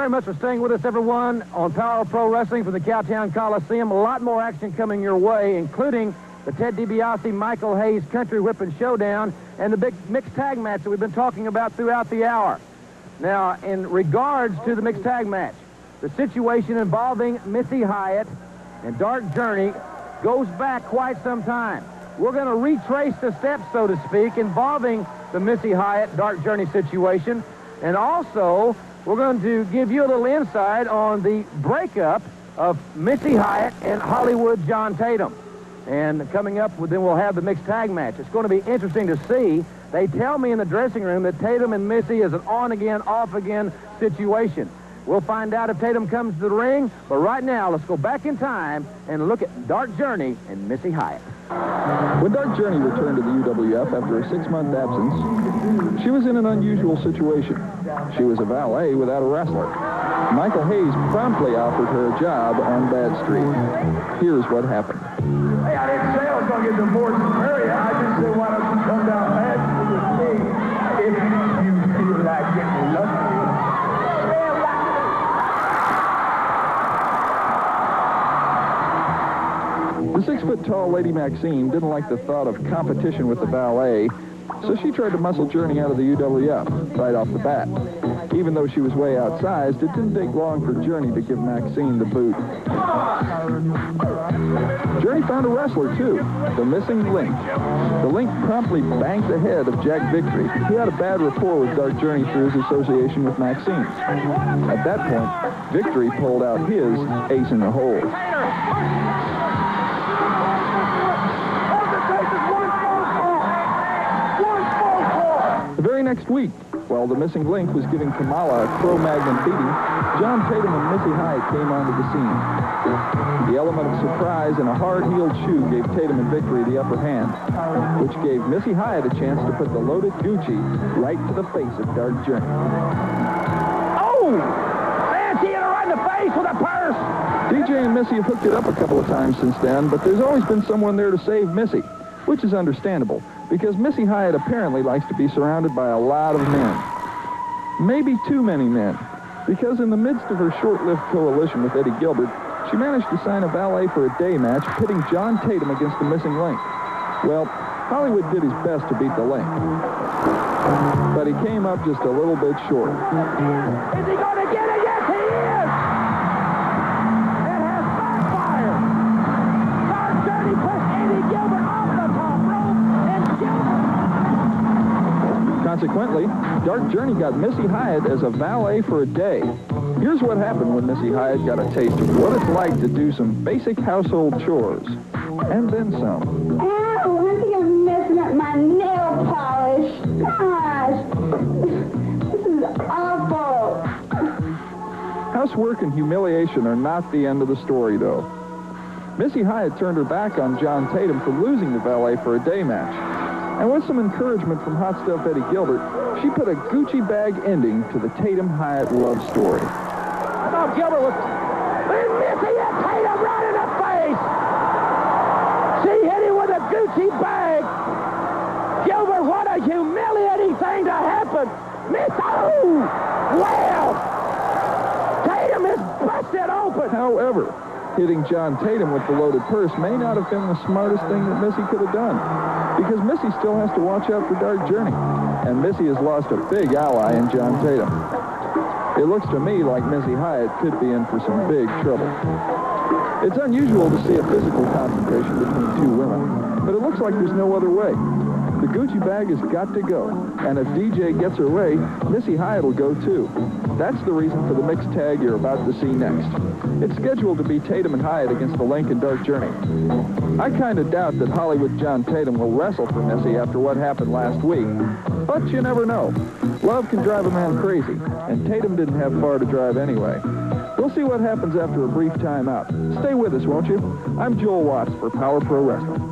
very much for staying with us, everyone, on Power Pro Wrestling from the Cowtown Coliseum. A lot more action coming your way, including the Ted DiBiase, Michael Hayes Country Whipping Showdown and the big mixed tag match that we've been talking about throughout the hour. Now, in regards to the mixed tag match, the situation involving Missy Hyatt and Dark Journey goes back quite some time. We're going to retrace the steps, so to speak, involving the Missy Hyatt Dark Journey situation. And also, we're going to give you a little insight on the breakup of Missy Hyatt and Hollywood John Tatum. And coming up, then we'll have the mixed tag match. It's going to be interesting to see. They tell me in the dressing room that Tatum and Missy is an on-again, off-again situation. We'll find out if Tatum comes to the ring. But right now, let's go back in time and look at Dark Journey and Missy Hyatt. When Dark Journey returned to the UWF after a 6-month absence, she was in an unusual situation. She was a valet without a wrestler. Michael Hayes promptly offered her a job on Bad Street. Here's what happened. Hey, I didn't say I was going to get divorced and marry you. I just said, why don't you come down Bad Street with me if you feel like getting lucky. The 6-foot-tall Lady Maxine didn't like the thought of competition with the valet, so she tried to muscle Journey out of the UWF right off the bat. Even though she was way outsized, it didn't take long for Journey to give Maxine the boot. Journey found a wrestler, too, the missing Link. The Link promptly banked ahead of Jack Victory. He had a bad rapport with Dark Journey through his association with Maxine. At that point, Victory pulled out his ace in the hole. The very next week, while the missing Link was giving Kamala a Cro-Magnon beating, John Tatum and Missy Hyatt came onto the scene. The element of surprise and a hard-heeled shoe gave Tatum and Victory the upper hand, which gave Missy Hyatt a chance to put the loaded Gucci right to the face of Dark Journey. Oh! Man, she hit her right in the face with a purse! DJ and Missy have hooked it up a couple of times since then, but there's always been someone there to save Missy, which is understandable, because Missy Hyatt apparently likes to be surrounded by a lot of men. Maybe too many men, because in the midst of her short-lived coalition with Eddie Gilbert, she managed to sign a valet for a day match pitting John Tatum against the missing Link. Well, Hollywood did his best to beat the Link, but he came up just a little bit short. Is he going to get it? Yes, he is! It has backfired! Dark Journey pushed Eddie Gilbert off the top rope, and Gilbert... Consequently, Dark Journey got Missy Hyatt as a valet for a day. Here's what happened when Missy Hyatt got a taste of what it's like to do some basic household chores. And then some. Ow, I think I'm messing up my nail polish. Gosh, this is awful. Housework and humiliation are not the end of the story, though. Missy Hyatt turned her back on John Tatum for losing the valet for a day match. And with some encouragement from Hot Stuff Eddie Gilbert, she put a Gucci bag ending to the Tatum-Hyatt love story. I thought Gilbert was... Missy hit Tatum right in the face! She hit him with a Gucci bag! Gilbert, what a humiliating thing to happen! Miss... Oh! Well! Tatum is busted open! However, hitting John Tatum with the loaded purse may not have been the smartest thing that Missy could have done, because Missy still has to watch out for Dark Journey, and Missy has lost a big ally in John Tatum. It looks to me like Missy Hyatt could be in for some big trouble. It's unusual to see a physical confrontation between two women, but it looks like there's no other way. The Gucci bag has got to go, and if DJ gets her way, Missy Hyatt will go too. That's the reason for the mixed tag you're about to see next. It's scheduled to be Tatum and Hyatt against the Link and Dark Journey. I kind of doubt that Hollywood John Tatum will wrestle for Missy after what happened last week, but you never know. Love can drive a man crazy, and Tatum didn't have far to drive anyway. We'll see what happens after a brief timeout. Stay with us, won't you? I'm Joel Watts for Power Pro Wrestling.